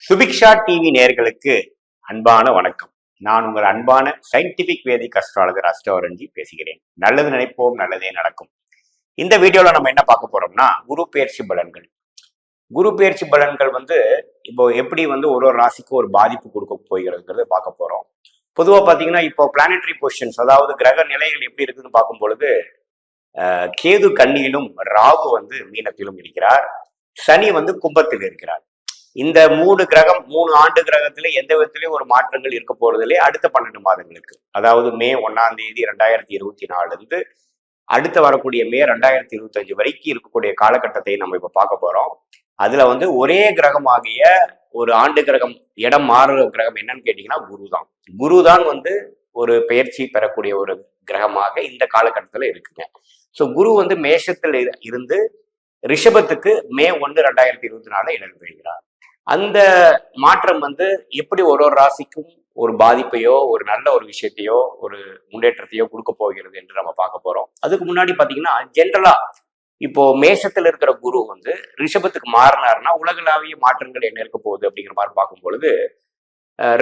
Subiksha TV நேயர்களுக்கு அன்பான வணக்கம். நான் உங்கள் அன்பான சயின்டிபிக் வேதிக் அஸ்ட்ராலஜர் அஸ்ட்ரோரஞ்சி பேசுகிறேன். நல்லது நினைப்போம், நல்லதே நடக்கும். இந்த வீடியோல நம்ம என்ன பார்க்க போறோம்னா, குரு பெயர்ச்சி பலன்கள். குரு பெயர்ச்சி பலன்கள் இப்போ எப்படி ஒரு ராசிக்கு ஒரு பாதிப்பு கொடுக்க போகிறதுங்கிறத பார்க்க போறோம். பொதுவா பாத்தீங்கன்னா இப்போ பிளானட்டரி பொசிஷன்ஸ், அதாவது கிரக நிலைகள் எப்படி இருக்குன்னு பார்க்கும் பொழுது கேது கன்னியிலும், ராகு மீனத்திலும் இருக்கிறார், சனி கும்பத்தில் இருக்கிறார். இந்த 3 ஆண்டு கிரகத்துல எந்த விதத்திலையும் ஒரு மாற்றங்கள் இருக்க போறதில்லை அடுத்த 12 மாதங்களுக்கு. அதாவது மே 1ஆம் தேதி 2024 இருந்து அடுத்து வரக்கூடிய மே 2025 வரைக்கும் இருக்கக்கூடிய காலகட்டத்தை நம்ம இப்ப பார்க்க போறோம். அதுல ஒரே கிரகமாகிய ஒரு ஆண்டு கிரகம் இடம் மாறுற கிரகம் என்னன்னு கேட்டீங்கன்னா குருதான். குருதான் ஒரு பெயர்ச்சி பெறக்கூடிய ஒரு கிரகமாக இந்த காலகட்டத்துல இருக்குங்க. ஸோ குரு மேஷத்துல இருந்து ரிஷபத்துக்கு மே 1, 2024 இடம்பெறுகிறார். அந்த மாற்றம் எப்படி ஒரு ராசிக்கும் ஒரு பாதிப்பையோ, ஒரு நல்ல ஒரு விஷயத்தையோ, ஒரு முன்னேற்றத்தையோ கொடுக்க போகிறது என்று நம்ம பார்க்க போறோம். அதுக்கு முன்னாடி பாத்தீங்கன்னா ஜென்ரலா இப்போ மேஷத்துல இருக்கிற குரு ரிஷபத்துக்கு மாறினாருன்னா உலகளாவிய மாற்றங்கள் என்ன இருக்க போகுது அப்படிங்கிற மாதிரி பார்க்கும் பொழுது,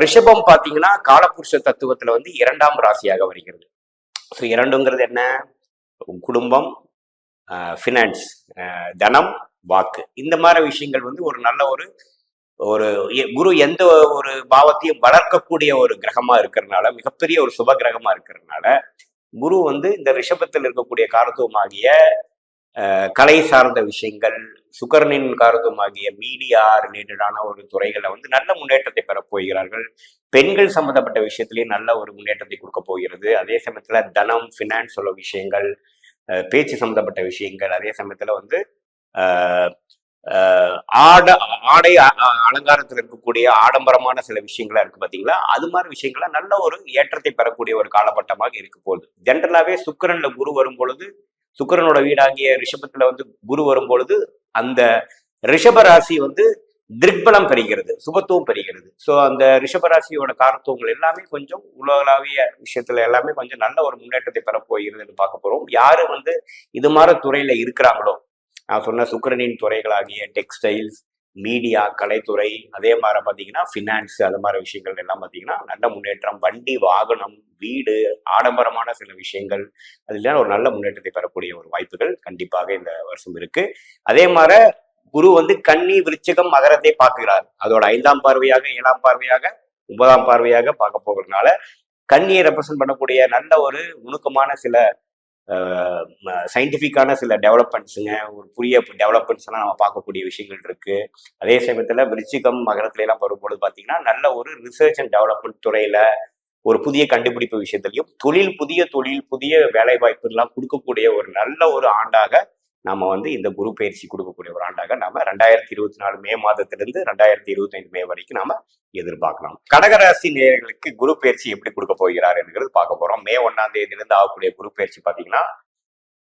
ரிஷபம் பாத்தீங்கன்னா காலபுருஷ தத்துவத்துல 2ஆம் ராசியாக வருகிறது. ஸோ 2ங்கிறது என்ன? குடும்பம், ஃபினான்ஸ், தனம், வாக்கு, இந்த மாதிரி விஷயங்கள் ஒரு நல்ல ஒரு குரு எந்த ஒரு பாவத்தையும் வளர்க்கக்கூடிய ஒரு கிரகமா இருக்கிறதுனால, மிகப்பெரிய ஒரு சுப கிரகமா இருக்கிறதுனால, குரு இந்த ரிஷபத்தில் இருக்கக்கூடிய காரத்துவமாகிய கலை சார்ந்த விஷயங்கள், சுக்கரனின் காரத்துவமாகிய மீடியா ரிலேட்டடான ஒரு துறைகளை நல்ல முன்னேற்றத்தை பெற போகிறார்கள். பெண்கள் சம்பந்தப்பட்ட விஷயத்திலேயே நல்ல ஒரு முன்னேற்றத்தை கொடுக்க போகிறது. அதே சமயத்துல தனம், ஃபினான்ஸ் உள்ள விஷயங்கள், பேச்சு சம்பந்தப்பட்ட விஷயங்கள், அதே சமயத்துல ஆடை அலங்காரத்தில் இருக்கக்கூடிய ஆடம்பரமான சில விஷயங்களா இருக்கு பாத்தீங்களா, அது மாதிரி விஷயங்களா நல்ல ஒரு ஏற்றத்தை பெறக்கூடிய ஒரு காலகட்டமாக இருக்க போகுது. ஜென்ரலாவே சுக்கிரன்ல குரு வரும் பொழுது, சுக்கிரனோட வீடாகிய ரிஷபத்துல குரு வரும் பொழுது அந்த ரிஷப ராசி திக்பலம் பெறுகிறது, சுபத்துவம் பெறுகிறது. ஸோ அந்த ரிஷபராசியோட காரத்துவங்கள் எல்லாமே கொஞ்சம் உலகளாவிய விஷயத்துல எல்லாமே கொஞ்சம் நல்ல ஒரு முன்னேற்றத்தை பெற போகிறதுன்னு பார்க்க போறோம். யாரு இது மாதிரி துறையில இருக்கிறாங்களோ, நான் சொன்ன சுக்கிரனின் துறைகளாகிய டெக்ஸ்டைல்ஸ், மீடியா, கலைத்துறை, அதே மாதிரி பார்த்தீங்கன்னா ஃபினான்ஸ், அது மாதிரி விஷயங்கள் எல்லாம் பார்த்தீங்கன்னா நல்ல முன்னேற்றம். வண்டி, வாகனம், வீடு, ஆடம்பரமான சில விஷயங்கள், அதுல ஒரு நல்ல முன்னேற்றத்தை பெறக்கூடிய ஒரு வாய்ப்புகள் கண்டிப்பாக இந்த வருஷம் இருக்கு. அதே மாதிரி குரு கன்னி, விருச்சிகம், மகரத்தை பார்க்கிறார். அதோட 5ஆம் பார்வையாக, 7ஆம் பார்வையாக, 9ஆம் பார்வையாக பார்க்க போகிறதுனால கன்னியை ரெப்ரசென்ட் பண்ணக்கூடிய நல்ல ஒரு நுணுக்கமான சில சயின்டிஃபிக்கான சில டெவலப்மெண்ட்ஸுங்க, ஒரு புதிய டெவலப்மெண்ட்ஸ் எல்லாம் நம்ம பார்க்கக்கூடிய விஷயங்கள் இருக்கு. அதே சமயத்துல விருச்சிகம், மகரத்துல எல்லாம் வரும்பொழுது பாத்தீங்கன்னா நல்ல ஒரு ரிசர்ச் அண்ட் டெவலப்மெண்ட் துறையில ஒரு புதிய கண்டுபிடிப்பு விஷயத்திலையும் புதிய தொழில், புதிய வேலை வாய்ப்பு எல்லாம் கொடுக்கக்கூடிய ஒரு நல்ல ஒரு ஆண்டாக நாம இந்த குரு பயிற்சி கொடுக்கக்கூடிய ஒரு ஆண்டாக நாம 2024 மே மாதத்திலிருந்து 2025 மே வரைக்கும் நாம எதிர்பார்க்கலாம். கடகராசி நேயர்களுக்கு குரு பயிற்சி எப்படி கொடுக்க போகிறார் என்கிறது பார்க்க போறோம். மே 1ஆம் தேதியிலிருந்து ஆகக்கூடிய குரு பயிற்சி பாத்தீங்கன்னா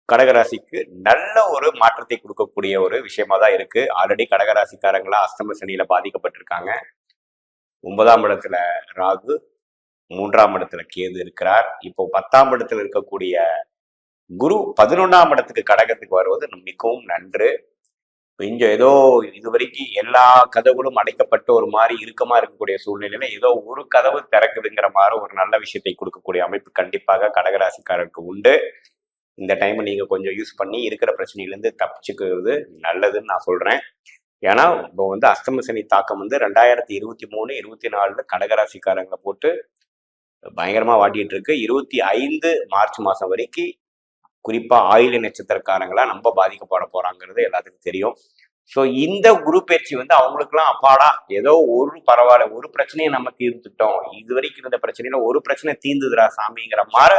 கடகராசிக்கு நல்ல ஒரு மாற்றத்தை கொடுக்கக்கூடிய ஒரு விஷயமா தான் இருக்கு. ஆல்ரெடி கடகராசிக்காரங்களா அஷ்டம சனியில பாதிக்கப்பட்டிருக்காங்க. 9ஆம் இடத்துல ராகு, 3ஆம் இடத்துல கேது இருக்கிறார். இப்போ 10ஆம் இடத்துல இருக்கக்கூடிய குரு 11ஆம் இடத்துக்கு கடகத்துக்கு வருவது மிகவும் நன்று. கொஞ்சம் ஏதோ இதுவரைக்கும் எல்லா கதவுகளும் அடைக்கப்பட்ட ஒரு மாதிரி இறுக்கமா இருக்கக்கூடிய சூழ்நிலையில ஏதோ ஒரு கதவு திறக்குதுங்கிற மாதிரி ஒரு நல்ல விஷயத்தை கொடுக்கக்கூடிய அமைப்பு கண்டிப்பாக கடகராசிக்காரருக்கு உண்டு. இந்த டைம் நீங்க கொஞ்சம் யூஸ் பண்ணி இருக்கிற பிரச்சனையிலேருந்து தப்பிச்சுக்கிறது நல்லதுன்னு நான் சொல்றேன். ஏன்னா இப்போ அஷ்டம சனி தாக்கம் 2023, 24 கடகராசிக்காரங்களை போட்டு பயங்கரமா வாட்டிட்டு இருக்கு. 25 மார்ச் மாசம் வரைக்கும் குறிப்பா ஆயில நட்சத்திரக்காரங்களா நம்ம பாதிக்கப்பட போறாங்கிறது எல்லாத்துக்கும் தெரியும். ஸோ இந்த குரு பயிற்சி அவங்களுக்குலாம் அப்பாடா ஏதோ ஒரு பரவாயில்ல, ஒரு பிரச்சனையை நம்ம தீர்த்துட்டோம், இது வரைக்கும் இருந்த பிரச்சனையில ஒரு பிரச்சனை தீர்ந்துதுரா சாமிங்கிற மாதிரி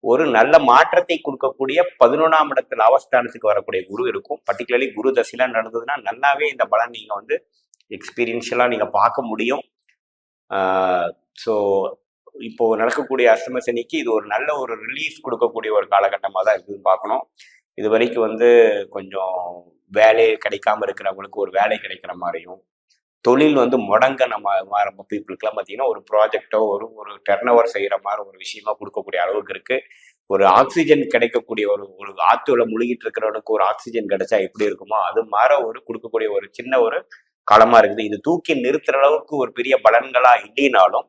ஒரு நல்ல மாற்றத்தை கொடுக்கக்கூடிய 11ஆம் இடத்துல அவஸ்தானத்துக்கு வரக்கூடிய குரு இருக்கும். பர்டிகுலர்லி குரு தசையில நடந்ததுன்னா நல்லாவே இந்த பலன் நீங்க எக்ஸ்பீரியன்ஷியலா நீங்க பார்க்க முடியும். ஸோ இப்போ நடக்கக்கூடிய அஷ்டம சனிக்கு இது ஒரு நல்ல ஒரு ரிலீஃப் கொடுக்கக்கூடிய ஒரு காலகட்டமாக தான் இருக்குதுன்னு பார்க்கணும். இது வரைக்கும் கொஞ்சம் வேலை கிடைக்காம இருக்கிறவங்களுக்கு ஒரு வேலை கிடைக்கிற மாதிரியும், தொழில் முடங்க நம்ம பீப்புளுக்குலாம் பார்த்தீங்கன்னா ஒரு ப்ராஜெக்டோ ஒரு டர்ன் ஓவர் செய்கிற மாதிரி ஒரு விஷயமா கொடுக்கக்கூடிய அளவுக்கு இருக்கு. ஒரு ஆக்சிஜன் கிடைக்கக்கூடிய ஒரு ஆற்றுல முழுகிட்டு இருக்கிறவனுக்கு ஒரு ஆக்சிஜன் கிடைச்சா எப்படி இருக்குமோ அது மாதிரி கொடுக்கக்கூடிய ஒரு சின்ன ஒரு காலமா இருக்குது. இது தூக்கி நிறுத்துற அளவுக்கு ஒரு பெரிய பலன்களா இல்லைனாலும்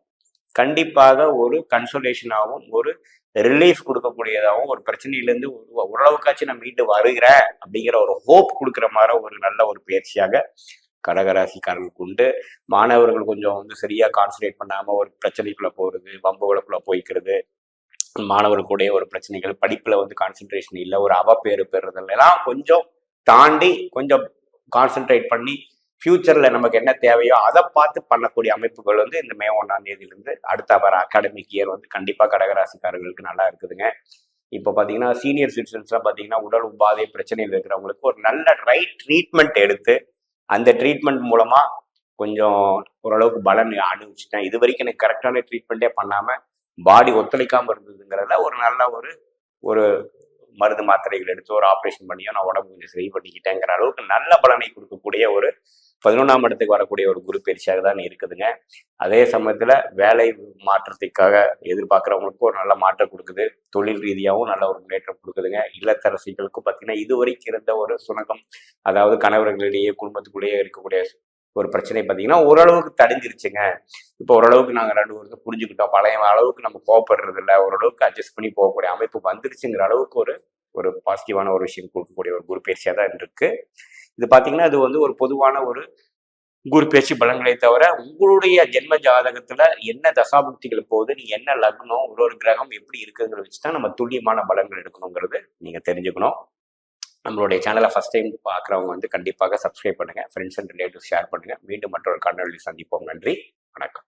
கண்டிப்பாக ஒரு கன்சோலேஷனாகவும் ஒரு ரிலீஃப் கொடுக்கக்கூடியதாகவும் ஒரு பிரச்சனையிலேருந்து ஓரளவுக்காச்சும் நான் மீண்டு வருகிறேன் அப்படிங்கிற ஒரு ஹோப் கொடுக்குற மாதிரி ஒரு நல்ல ஒரு பயிற்சியாக கடகராசிக்காரர்களுக்கு உண்டு. மாணவர்கள் கொஞ்சம் சரியா கான்சன்ட்ரேட் பண்ணாம ஒரு பிரச்சனைக்குள்ள போறது, வம்புகளுக்குள்ள போய்க்கிறது, மாணவர்களுடைய ஒரு பிரச்சனைகள், படிப்புல கான்சென்ட்ரேஷன் இல்லை, ஒரு அவப்பேறு பெறுறதுல எல்லாம் கொஞ்சம் தாண்டி கொஞ்சம் கான்சென்ட்ரேட் பண்ணி ஃபியூச்சர்ல நமக்கு என்ன தேவையோ அதை பார்த்து பண்ணக்கூடிய அமைப்புகள் இந்த மே 1ஆம் தேதியிலிருந்து அடுத்த வர அகாடமிக் இயர் கண்டிப்பா கடகராசிக்காரர்களுக்கு நல்லா இருக்குதுங்க. இப்போ பாத்தீங்கன்னா சீனியர் சிட்டிசன்ஸ்லாம் பாத்தீங்கன்னா உடல் உபாதை பிரச்சனையில் இருக்கிறவங்களுக்கு ஒரு நல்ல ரைட் ட்ரீட்மெண்ட் எடுத்து அந்த ட்ரீட்மெண்ட் மூலமா கொஞ்சம் ஓரளவுக்கு பலன் அனுபவிச்சுட்டேன். இது வரைக்கும் எனக்கு கரெக்டான ட்ரீட்மெண்ட்டே பண்ணாம பாடி ஒத்துழைக்காம இருந்ததுங்கிறத ஒரு நல்ல ஒரு மருந்து மாத்திரைகள் எடுத்து ஒரு ஆப்ரேஷன் பண்ணியோ நான் உடம்பு கொஞ்சம் சரி பண்ணிக்கிட்டேங்கிற அளவுக்கு நல்ல பலனை கொடுக்கக்கூடிய ஒரு 11ஆம் இடத்துக்கு வரக்கூடிய ஒரு குரு பயிற்சியாக தான் இருக்குதுங்க. அதே சமயத்துல வேலை மாற்றத்துக்காக எதிர்பார்க்குறவங்களுக்கும் ஒரு நல்ல மாற்றம் கொடுக்குது. தொழில் ரீதியாகவும் நல்ல ஒரு முன்னேற்றம் கொடுக்குதுங்க. இல்லத்தரசிகளுக்கும் பார்த்தீங்கன்னா இதுவரைக்கும் இருந்த ஒரு சுணக்கம், அதாவது கணவர்களிடையே குடும்பத்துக்குள்ளேயே இருக்கக்கூடிய ஒரு பிரச்சனை பார்த்தீங்கன்னா ஓரளவுக்கு தடிஞ்சிருச்சுங்க. இப்போ ஓரளவுக்கு நாங்கள் 2 வருஷம் புரிஞ்சுக்கிட்டோம், பழைய அளவுக்கு நம்ம கோவப்படுறது இல்லை, ஓரளவுக்கு அட்ஜஸ்ட் பண்ணி போகக்கூடிய அமைப்பு வந்துருச்சுங்கிற அளவுக்கு ஒரு பாசிட்டிவான ஒரு விஷயம் கொடுக்கக்கூடிய ஒரு குரு பயிற்சியாக தான் இருக்கு. இது பார்த்தீங்கன்னா இது ஒரு பொதுவான ஒரு குரு பயிற்சி பலன்களை தவிர உங்களுடைய ஜென்ம ஜாதகத்துல என்ன தசாபுக்திகள் போகுது, நீங்க என்ன லக்னம், ஒரு கிரகம் எப்படி இருக்குங்கிறத வச்சுதான் நம்ம துல்லியமான பலன்கள் எடுக்கணுங்கிறது நீங்க தெரிஞ்சுக்கணும். நம்மளுடைய சேனலை ஃபர்ஸ்ட் டைம் பார்க்குறவங்க கண்டிப்பாக சப்ஸ்கிரைப் பண்ணுங்க, ஃப்ரெண்ட்ஸ் அண்ட் ரிலேட்டிவ்ஸ் ஷேர் பண்ணுங்க. மீண்டும் மற்றொரு காணொலியில் சந்திப்போம். நன்றி, வணக்கம்.